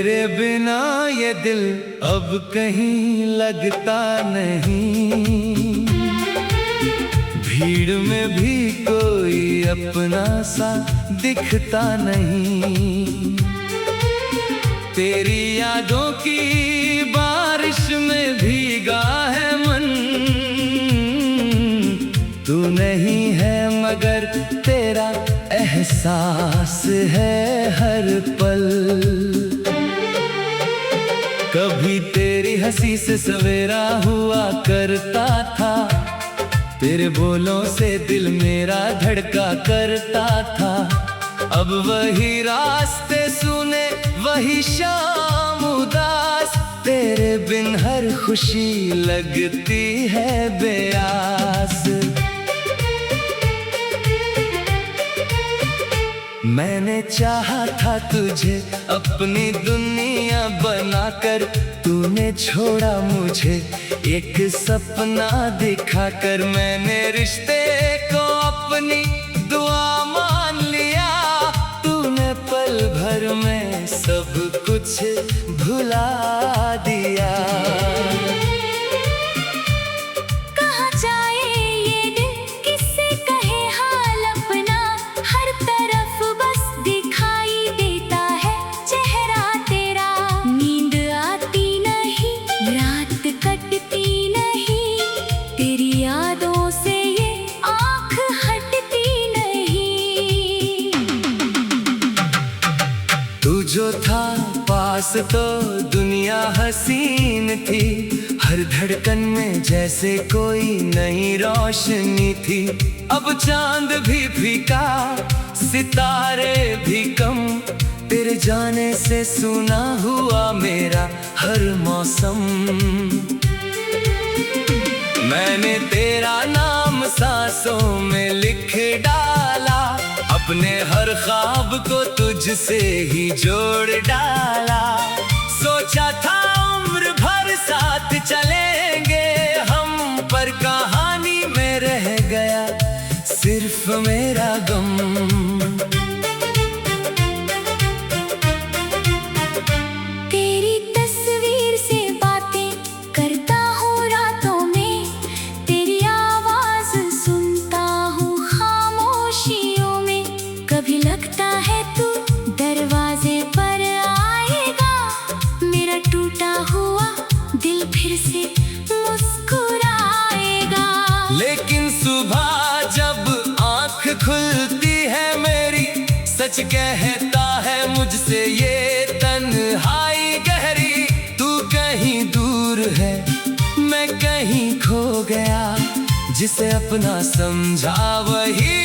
तेरे बिना ये दिल अब कहीं लगता नहीं, भीड़ में भी कोई अपना सा दिखता नहीं। तेरी यादों की बारिश में भीगा है मन, तू नहीं है मगर तेरा एहसास है हर पल। कभी तेरी हंसी से सवेरा हुआ करता था, तेरे बोलों से दिल मेरा धड़का करता था। अब वही रास्ते सुने वही शाम उदास, तेरे बिन हर खुशी लगती है बेआस। मैंने चाहा था तुझे अपनी दुनिया बनाकर, तूने छोड़ा मुझे एक सपना दिखाकर। मैंने रिश्ते को अपनी दुआ मान लिया, तूने पल भर में सब कुछ भुला दिया। जो था पास तो दुनिया हसीन थी, हर धड़कन में जैसे कोई नई रोशनी थी। अब चांद भी फीका सितारे भी कम, तेरे जाने से सुना हुआ मेरा हर मौसम। मैंने तेरा नाम सांसों में लिख डाला, अपने हर ख्वाब को तुझसे ही जोड़ डाला। सोचा था उम्र भर साथ चलेंगे हम, पर कहानी में रह गया सिर्फ मेरा गम। तेरी तस्वीर से बातें करता हूँ रातों में, तेरी आवाज सुनता हूँ खामोशियों में। कभी लगता है तू दरवाजे पर आएगा, मेरा टूटा हुआ दिल फिर से मुस्कुराएगा। लेकिन सुबह जब आँख खुलती है मेरी, सच कहता है मुझसे ये तन्हाई गहरी। तू कहीं दूर है मैं कहीं खो गया, जिसे अपना समझा वही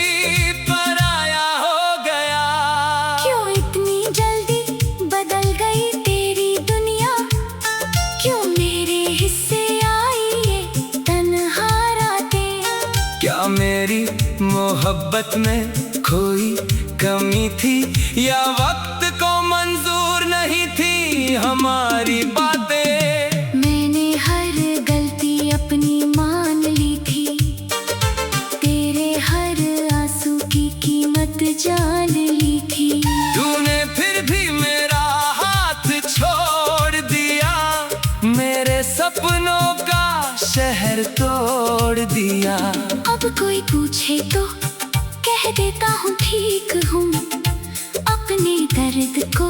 पराया हो गया। क्यों इतनी जल्दी बदल गई तेरी दुनिया, क्यों मेरे हिस्से आई ये तन्हा रातें। क्या मेरी मोहब्बत में कोई कमी थी, या वक्त को मंजूर नहीं थी हमारी बातें। मैंने हर गलती अपनी मान ली थी, तेरे हर आंसू की कीमत जान ली थी। तूने फिर भी मेरा हाथ छोड़ दिया, मेरे सपनों का शहर तोड़ दिया। अब कोई पूछे तो कह देता हूँ ठीक हूँ, अपने दर्द को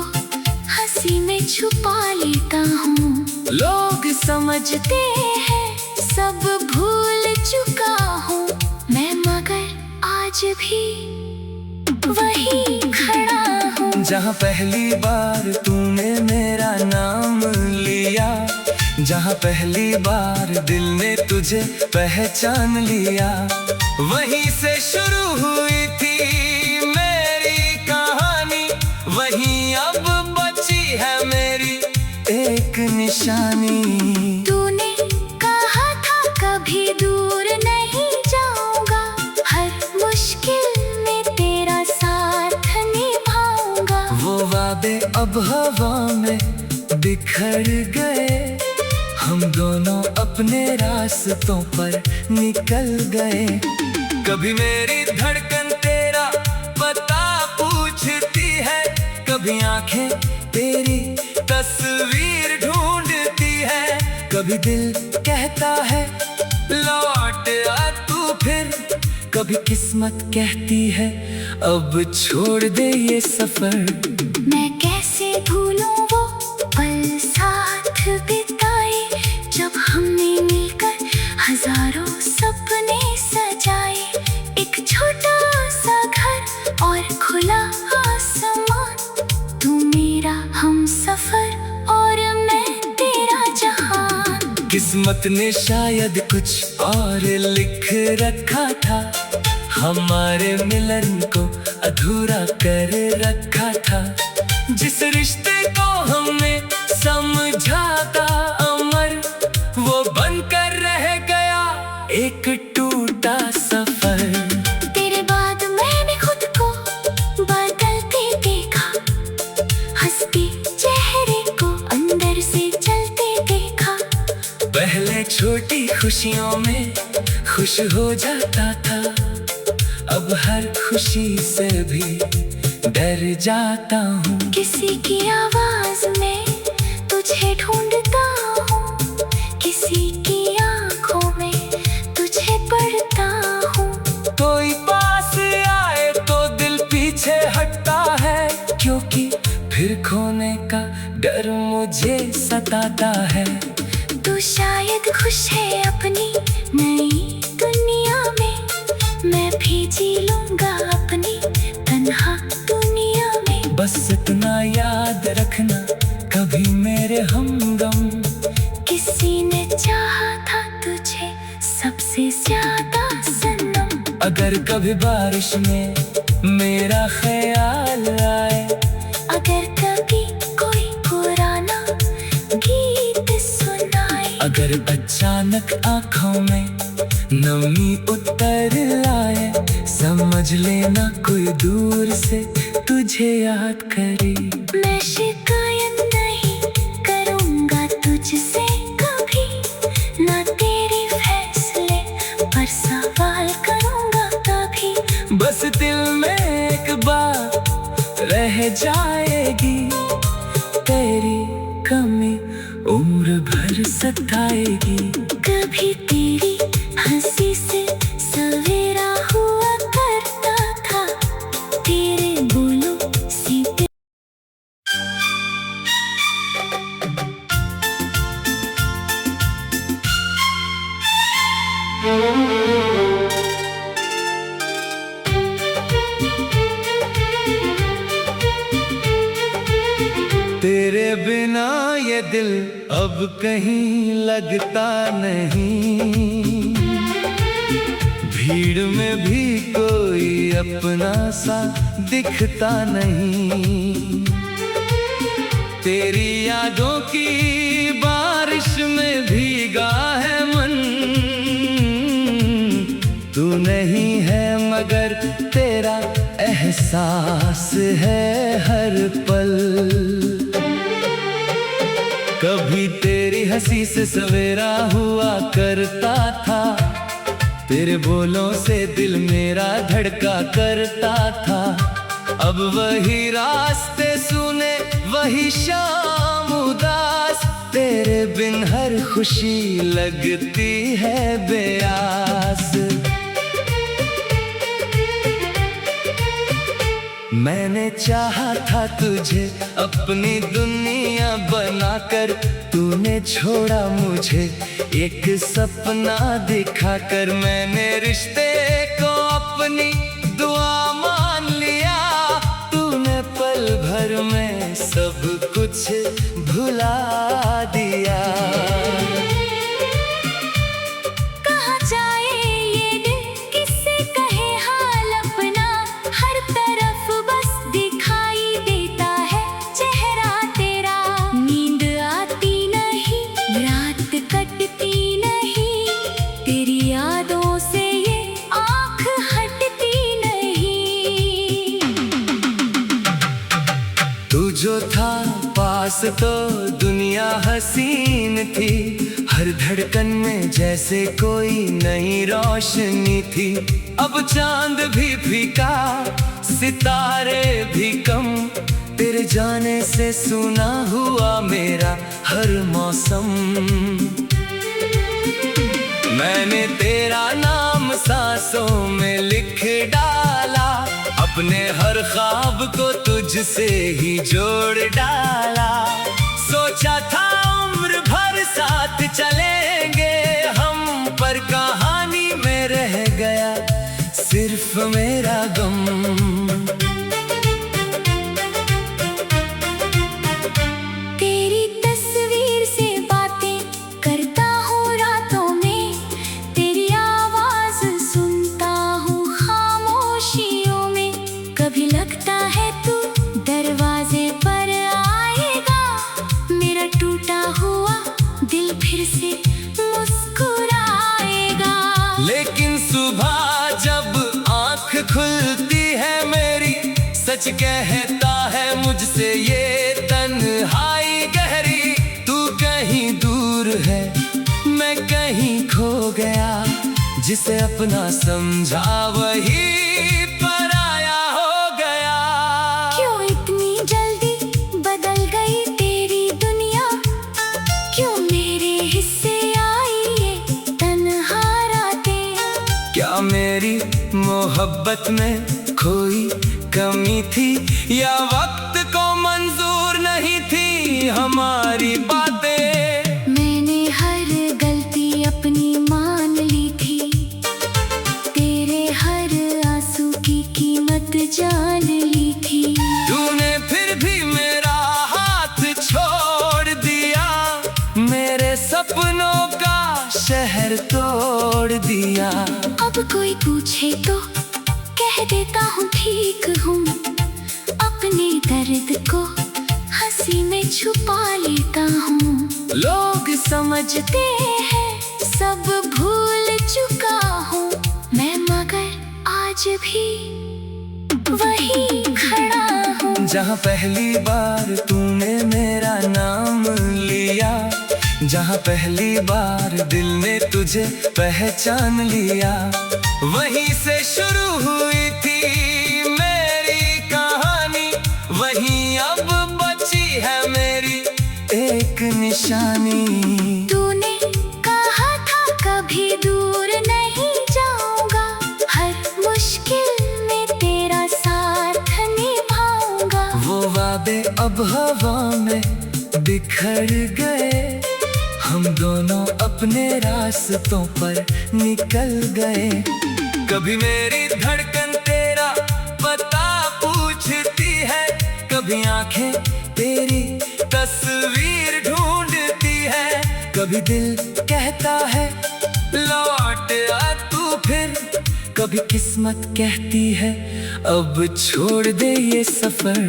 हंसी में छुपा लेता हूँ। लोग समझते हैं सब भूल चुका हूँ मैं, मगर आज भी वही खड़ा हूँ। जहाँ पहली बार तूने मेरा नाम लिया, जहाँ पहली बार दिल ने तुझे पहचान लिया, वहीं से शुरू हुई थी मेरी कहानी। वहीं अब बची है मेरी एक निशानी। तूने कहा था कभी दूर नहीं जाऊंगा, हर मुश्किल में तेरा साथ निभाऊंगा। वो वादे अब हवा में बिखर गए, हम दोनों अपने रास्तों पर निकल गए। कभी मेरी धड़कन तेरा पता पूछती है, कभी आंखें तेरी तस्वीर ढूंढती है। कभी दिल कहता है लौट आ तू फिर, कभी किस्मत कहती है अब छोड़ दे ये सफर। मैं कैसे भूलूं वो पल साथ बिताए, जब हमने मिलकर हजारों सपने सजाए। एक छोटा सा घर और खुला आसमान, तू मेरा हमसफर और मैं तेरा जहां। किस्मत ने शायद कुछ और लिख रखा था, हमारे मिलन को अधूरा कर रखा था। जिस रिश्ते को हमने समझा था अमर, वो बनकर रह गया एक टूटा सफर। तेरे बाद मैंने खुद को बदलते देखा, हंसते चेहरे को अंदर से चलते देखा। पहले छोटी खुशियों में खुश हो जाता था, अब हर खुशी से भी डर जाता हूँ। किसी की आवाज में तुझे ढूंढता हूँ, किसी की आंखों में तुझे पढ़ता हूँ। कोई पास आए तो दिल पीछे हटता है, क्योंकि फिर खोने का डर मुझे सताता है। तू शायद खुश है अपनी नई दुनिया में, मैं भी जी लूंगा अपनी तन्हा दुनिया में। बस इतना याद रखना कभी मेरे हमदम, किसी ने चाहा था तुझे सबसे ज्यादा सनम। अगर कभी बारिश में मेरा ख्याल आए, अगर कभी कोई पुराना गीत सुनाए, अगर अचानक आँखों में नमी उतर आए, समझ लेना कोई दूर से तुझे याद करे। मैं शिकायत नहीं करूँगा तुझसे कभी, ना तेरे फैसले पर सवाल करूँगा कभी। बस दिल में एक बात रह जाएगी, तेरी कमी उम्र भर सताएगी। कभी तेरी हंसी से सवेरा हुआ करता था, तेरे बोलों से तेरे बिना ये दिल अब कहीं लगता नहीं, भीड़ में भी कोई अपना सा दिखता नहीं। तेरी यादों की बारिश में भीगा है मन, तू नहीं है मगर तेरा एहसास है हर पल। कभी तेरी हंसी से सवेरा हुआ करता था, तेरे बोलों से दिल मेरा धड़का करता था। अब वही रास्ते सुने वही शाम उदास, तेरे बिन हर खुशी लगती है बेआस। मैंने चाहा था तुझे अपनी दुनिया बनाकर, तूने छोड़ा मुझे एक सपना दिखाकर। मैंने रिश्ते को अपनी दुआ मान लिया, तूने पल भर में सब कुछ भुला दिया। कहाँ जाए ये दिल, किससे कहे हाल अपना, हर तरफ बस दिखाई देता है चेहरा तेरा। नींद आती नहीं, रात कटती नहीं, तेरी यादों से ये आँख हटती नहीं। तू जो था पास तो दुनिया हसीन थी, हर धड़कन में जैसे कोई नई रोशनी थी। अब चांद भी फीका, सितारे भी कम, तेरे जाने से सुना हुआ मेरा हर मौसम। मैंने तेरा नाम सांसों में लिख डाला, अपने हर ख्वाब को तुझसे ही जोड़ डाला। सोचा था उम्र भर साथ चलेंगे हम, पर कहानी में रह गया सिर्फ मेरा गम। तेरी तस्वीर से बातें करता हूँ रातों में, तेरी आवाज सुनता हूँ खामोशियों में। कभी लगता है तू दरवाजे पर आएगा, मेरा टूटा हुआ दिल फिर से मुस्कुराएगा। लेकिन सुबह जब आँख खुलती है मेरी, सच कहता है मुझसे ये तन्हाई गहरी। तू कहीं दूर है, मैं कहीं खो गया, जिसे अपना समझा वही पराया हो गया। क्यों इतनी जल्दी बदल गई तेरी दुनिया, क्यों मेरे हिस्से आई ये तन्हा रातें। क्या मेरी मोहब्बत में कोई कमी थी, या वक्त को मंजूर नहीं थी हमारी बातें। मैंने हर गलती अपनी मान ली थी, तेरे हर आंसू की कीमत जान ली थी। तूने फिर भी मेरा हाथ छोड़ दिया, मेरे सपनों का शहर तोड़ दिया। अब कोई पूछे तो कह देता हूँ ठीक हूँ, अपने दर्द को हंसी में छुपा लेता हूँ। लोग समझते हैं सब भूल चुका हूँ मैं, मगर आज भी वही खड़ा हूँ। जहाँ पहली बार तूने मेरा नाम लिया, जहाँ पहली बार दिल ने तुझे पहचान लिया, वहीं से शुरू हुई थी मेरी कहानी। वहीं अब बची है मेरी एक निशानी। तूने कहा था कभी दूर नहीं जाऊंगा, हर मुश्किल में तेरा साथ निभाऊंगा। वो वादे अब हवा में बिखर गए, हम दोनों अपने रास्तों पर निकल गए। कभी मेरी धड़कन तेरा पता पूछती है, कभी आंखें तेरी तस्वीर ढूंढती है, कभी दिल कहता है लौट आ तू फिर, कभी किस्मत कहती है अब छोड़ दे ये सफर।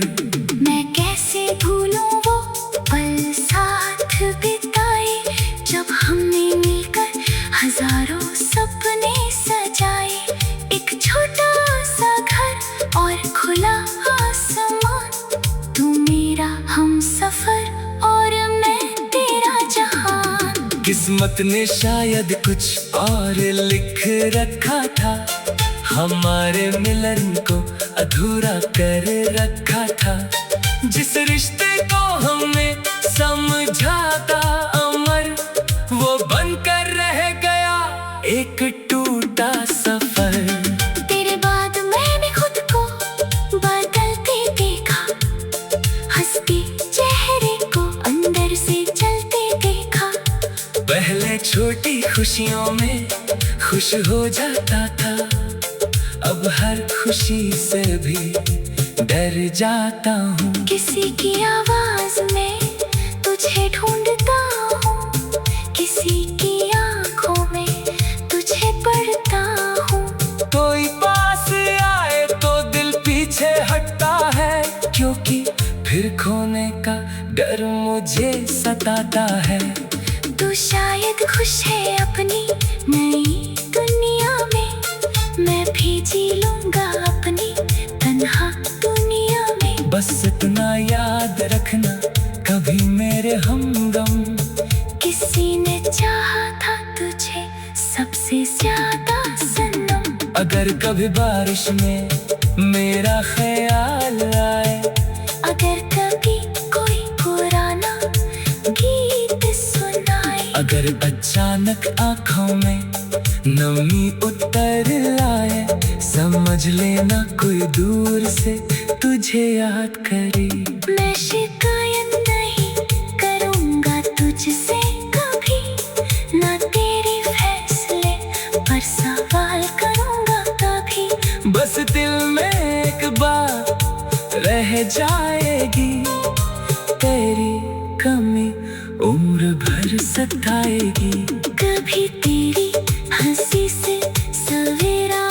मैं कैसे भूलूं वो पल साथ बिताए, जब हमने मिलकर हजारों सपने सजाए। एक छोटा सा घर और खुला आसमान, तू मेरा हमसफर और मैं तेरा जहां। किस्मत ने शायद कुछ और लिख रखा था, हमारे मिलन को अधूरा कर रखा था। जिस रिश्ते को हमने समझा था अमर, वो बनकर रह गया एक टूटा सफर। तेरे बाद मैंने खुद को बदलते देखा, हंसते चेहरे को अंदर से चलते देखा। पहले छोटी खुशियों में खुश हो जाता था, अब हर खुशी से भी डर जाता हूँ। किसी की आवाज में तुझे ढूंढता हूँ, किसी की आंखों में तुझे पढ़ता हूँ। कोई पास आए तो दिल पीछे हटता है, क्योंकि फिर खोने का डर मुझे सताता है। तू शायद खुश है अपनी नई दुनिया में, मैं भी जी लूंगा अपनी तन्हा दुनिया में। बस इतना याद रखना कभी मेरे हमदम, किसी ने चाहा था तुझे सबसे ज्यादा सनम। अगर कभी बारिश में मेरा ख्याल आए, अगर कभी अगर अचानक आँखों में नमी उतर आए, समझ लेना कोई दूर से तुझे याद करे। मैं शिकायत नहीं करूँगा तुझसे कभी, ना तेरे फैसले पर सवाल करूँगा कभी। बस दिल में एक बात रह जाएगी, तेरी कमी उम्र भर सताएगी। कभी तेरी हंसी से सवेरा